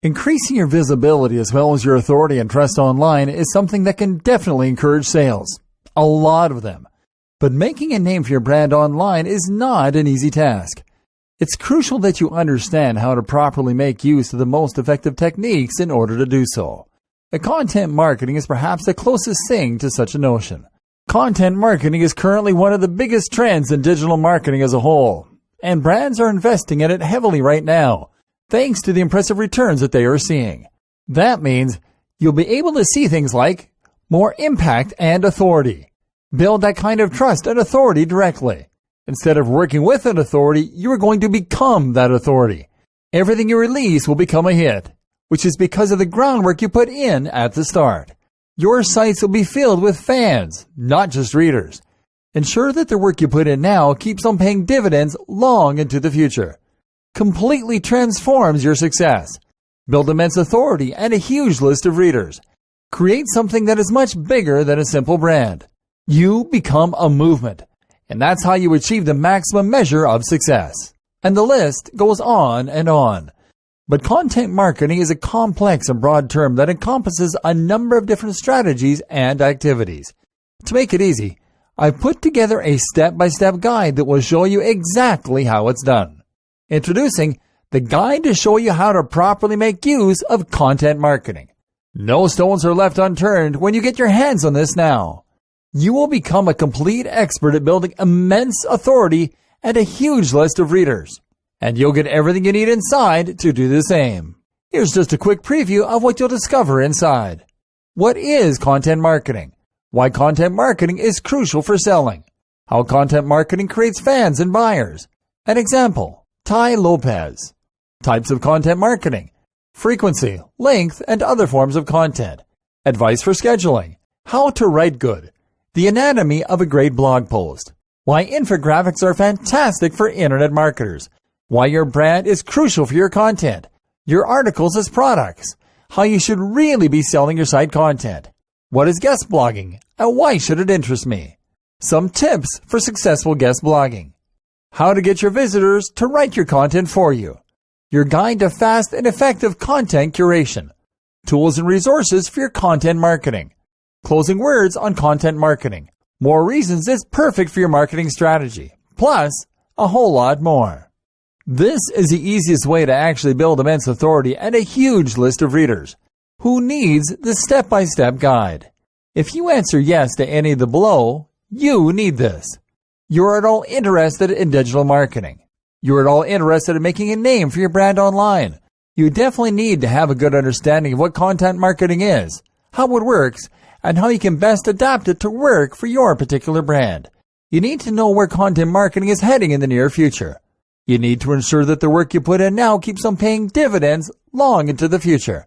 Increasing your visibility as well as your authority and trust online is something that can definitely encourage sales. A lot of them. But making a name for your brand online is not an easy task. It's crucial that you understand how to properly make use of the most effective techniques in order to do so. Content marketing is perhaps the closest thing to such a notion. Content marketing is currently one of the biggest trends in digital marketing as a whole, and brands are investing in it heavily right now, thanks to the impressive returns that they are seeing. That means you'll be able to see things like more impact and authority. Build that kind of trust and authority directly. Instead of working with an authority, you are going to become that authority. Everything you release will become a hit, which is because of the groundwork you put in at the start. Your sites will be filled with fans, not just readers. Ensure that the work you put in now keeps on paying dividends long into the future. Completely transforms your success. Build immense authority and a huge list of readers. Create something that is much bigger than a simple brand. You become a movement. And that's how you achieve the maximum measure of success. And the list goes on and on. But content marketing is a complex and broad term that encompasses a number of different strategies and activities. To make it easy, I've put together a step-by-step guide that will show you exactly how it's done. Introducing the guide to show you how to properly make use of content marketing. No stones are left unturned when you get your hands on this now. You will become a complete expert at building immense authority and a huge list of readers. And you'll get everything you need inside to do the same. Here's just a quick preview of what you'll discover inside. What is content marketing? Why content marketing is crucial for selling. How content marketing creates fans and buyers. An example, Tai Lopez. Types of content marketing. Frequency, length, and other forms of content. Advice for scheduling. How to write good. The anatomy of a great blog post. Why infographics are fantastic for internet marketers. Why your brand is crucial for your content. Your articles as products. How you should really be selling your site content. What is guest blogging and why should it interest me? Some tips for successful guest blogging. How to get your visitors to write your content for you. Your guide to fast and effective content curation. Tools and resources for your content marketing. Closing words on content marketing. More reasons it's perfect for your marketing strategy. Plus, a whole lot more. This is the easiest way to actually build immense authority and a huge list of readers. Who needs the step-by-step guide? If you answer yes to any of the below, you need this. You're at all interested in digital marketing. You're at all interested in making a name for your brand online. You definitely need to have a good understanding of what content marketing is, how it works, and how you can best adapt it to work for your particular brand. You need to know where content marketing is heading in the near future. You need to ensure that the work you put in now keeps on paying dividends long into the future.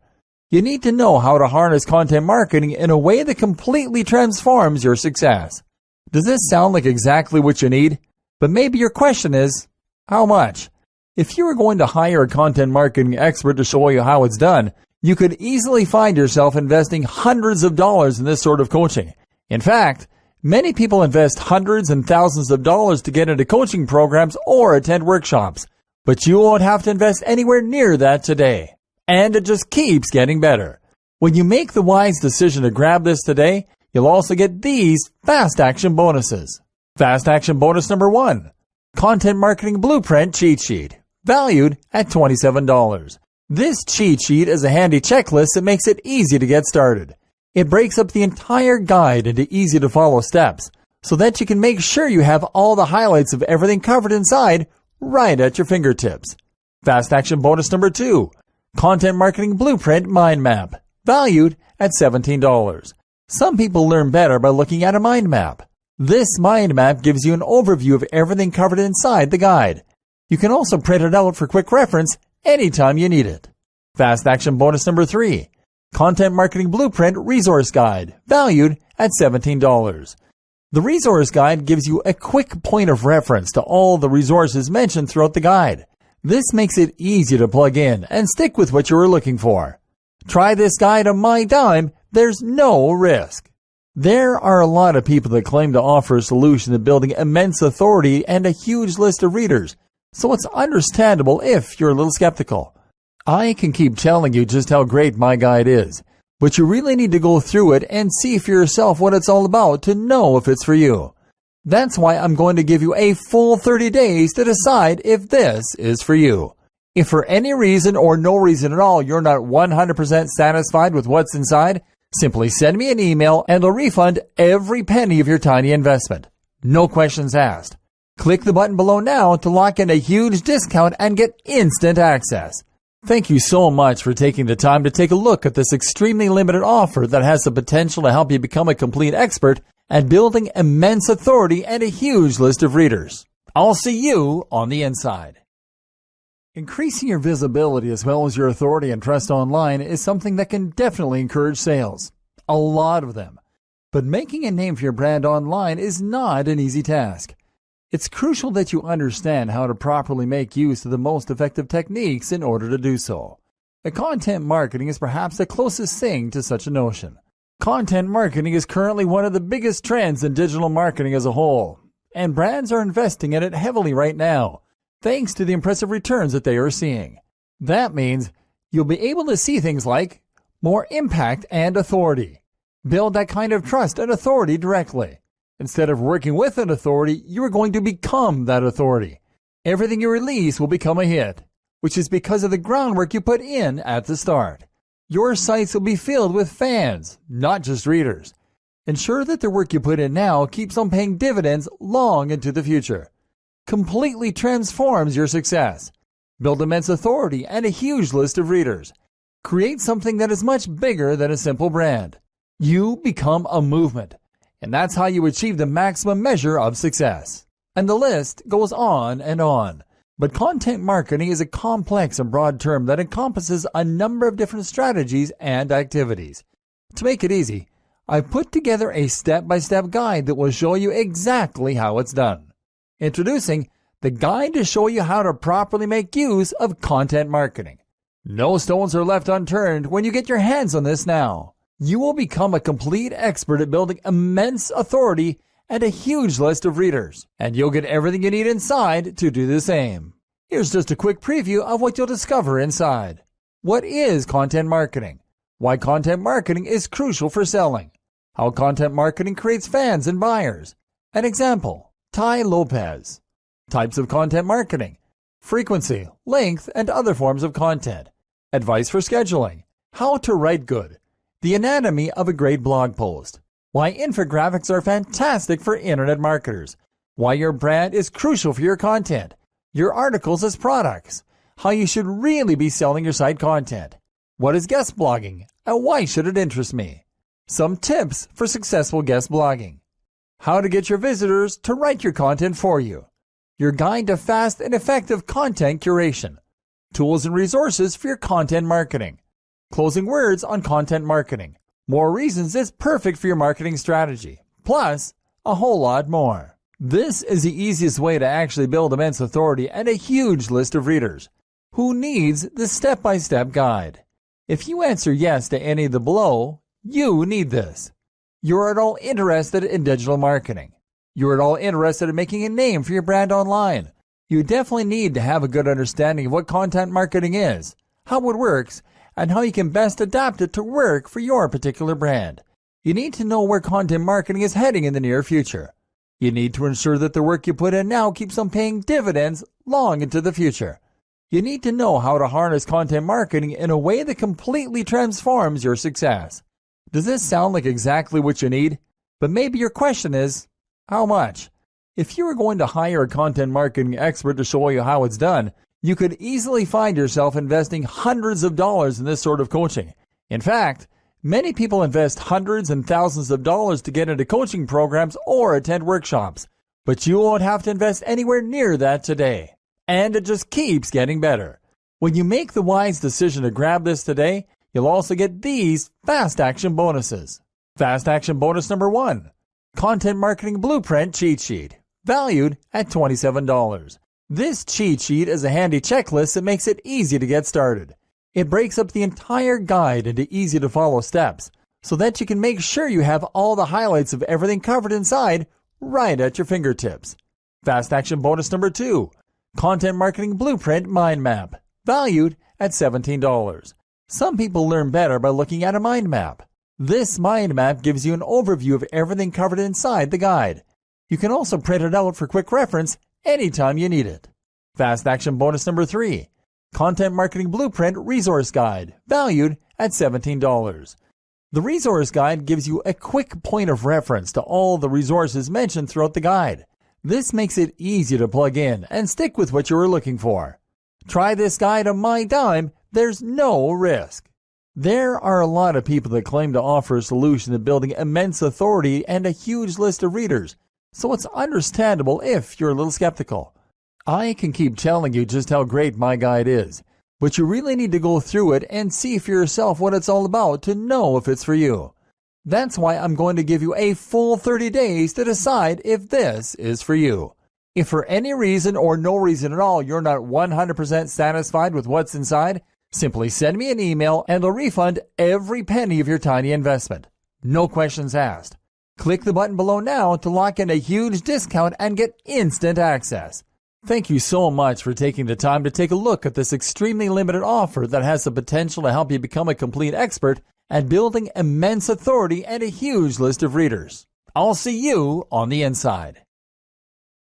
You need to know how to harness content marketing in a way that completely transforms your success. Does this sound like exactly what you need? But maybe your question is, how much? If you were going to hire a content marketing expert to show you how it's done, you could easily find yourself investing hundreds of dollars in this sort of coaching. In fact, many people invest hundreds and thousands of dollars to get into coaching programs or attend workshops, but you won't have to invest anywhere near that today. And it just keeps getting better. When you make the wise decision to grab this today, you'll also get these fast action bonuses. Fast action bonus number 1, Content Marketing Blueprint Cheat Sheet, valued at $27. This cheat sheet is a handy checklist that makes it easy to get started. It breaks up the entire guide into easy-to-follow steps so that you can make sure you have all the highlights of everything covered inside right at your fingertips. Fast action bonus number 2, Content Marketing Blueprint Mind Map, valued at $17. Some people learn better by looking at a mind map. This mind map gives you an overview of everything covered inside the guide. You can also print it out for quick reference anytime you need it. Fast action bonus number 3, Content Marketing Blueprint Resource Guide, valued at $17. The resource guide gives you a quick point of reference to all the resources mentioned throughout the guide. This makes it easy to plug in and stick with what you are looking for. Try this guide on my dime, there's no risk. There are a lot of people that claim to offer a solution to building immense authority and a huge list of readers, so it's understandable if you're a little skeptical. I can keep telling you just how great my guide is, but you really need to go through it and see for yourself what it's all about to know if it's for you. That's why I'm going to give you a full 30 days to decide if this is for you. If for any reason or no reason at all you're not 100% satisfied with what's inside, simply send me an email and I'll refund every penny of your tiny investment. No questions asked. Click the button below now to lock in a huge discount and get instant access. Thank you so much for taking the time to take a look at this extremely limited offer that has the potential to help you become a complete expert at building immense authority and a huge list of readers. I'll see you on the inside. Increasing your visibility as well as your authority and trust online is something that can definitely encourage sales. A lot of them. But making a name for your brand online is not an easy task. It's crucial that you understand how to properly make use of the most effective techniques in order to do so. Content marketing is perhaps the closest thing to such a notion. Content marketing is currently one of the biggest trends in digital marketing as a whole, and brands are investing in it heavily right now, thanks to the impressive returns that they are seeing. That means you'll be able to see things like more impact and authority. Build that kind of trust and authority directly. Instead of working with an authority, you are going to become that authority. Everything you release will become a hit, which is because of the groundwork you put in at the start. Your sites will be filled with fans, not just readers. Ensure that the work you put in now keeps on paying dividends long into the future. Completely transforms your success. Build immense authority and a huge list of readers. Create something that is much bigger than a simple brand. You become a movement. And that's how you achieve the maximum measure of success. And the list goes on and on. But content marketing is a complex and broad term that encompasses a number of different strategies and activities. To make it easy, I've put together a step-by-step guide that will show you exactly how it's done. Introducing the guide to show you how to properly make use of content marketing. No stones are left unturned when you get your hands on this now. You will become a complete expert at building immense authority and a huge list of readers, and you'll get everything you need inside to do the same. Here's just a quick preview of what you'll discover inside. What is content marketing? Why content marketing is crucial for selling. How content marketing creates fans and buyers. An example, Tai Lopez. Types of content marketing. Frequency, length, and other forms of content. Advice for scheduling. How to write good. The anatomy of a great blog post. Why infographics are fantastic for internet marketers. Why your brand is crucial for your content. Your articles as products. How you should really be selling your site content. What is guest blogging and why should it interest me? Some tips for successful guest blogging. How to get your visitors to write your content for you. Your guide to fast and effective content curation. Tools and resources for your content marketing. Closing words on content marketing. More reasons it's perfect for your marketing strategy. Plus, a whole lot more. This is the easiest way to actually build immense authority and a huge list of readers. Who needs the step-by-step guide? If you answer yes to any of the below, you need this. You're at all interested in digital marketing. You're at all interested in making a name for your brand online. You definitely need to have a good understanding of what content marketing is, how it works, and how you can best adapt it to work for your particular brand. You need to know where content marketing is heading in the near future. You need to ensure that the work you put in now keeps on paying dividends long into the future. You need to know how to harness content marketing in a way that completely transforms your success. Does this sound like exactly what you need? But maybe your question is, how much? If you were going to hire a content marketing expert to show you how it's done, you could easily find yourself investing hundreds of dollars in this sort of coaching. In fact, many people invest hundreds and thousands of dollars to get into coaching programs or attend workshops, but you won't have to invest anywhere near that today. And it just keeps getting better. When you make the wise decision to grab this today, you'll also get these fast action bonuses. Fast action bonus number 1, Content Marketing Blueprint Cheat Sheet, valued at $27. This cheat sheet is a handy checklist that makes it easy to get started. It breaks up the entire guide into easy to follow steps so that you can make sure you have all the highlights of everything covered inside right at your fingertips. Fast action bonus number 2, Content Marketing Blueprint Mind Map, valued at $17. Some people learn better by looking at a mind map. This mind map gives you an overview of everything covered inside the guide. You can also print it out for quick reference anytime you need it. Fast action bonus number 3. Content Marketing Blueprint Resource Guide, valued at $17. The resource guide gives you a quick point of reference to all the resources mentioned throughout the guide. This makes it easy to plug in and stick with what you are looking for. Try this guide on my dime, there's no risk. There are a lot of people that claim to offer a solution to building immense authority and a huge list of readers, so it's understandable if you're a little skeptical. I can keep telling you just how great my guide is, but you really need to go through it and see for yourself what it's all about to know if it's for you. That's why I'm going to give you a full 30 days to decide if this is for you. If for any reason or no reason at all you're not 100% satisfied with what's inside, simply send me an email and I'll refund every penny of your tiny investment. No questions asked. Click the button below now to lock in a huge discount and get instant access. Thank you so much for taking the time to take a look at this extremely limited offer that has the potential to help you become a complete expert at building immense authority and a huge list of readers. I'll see you on the inside.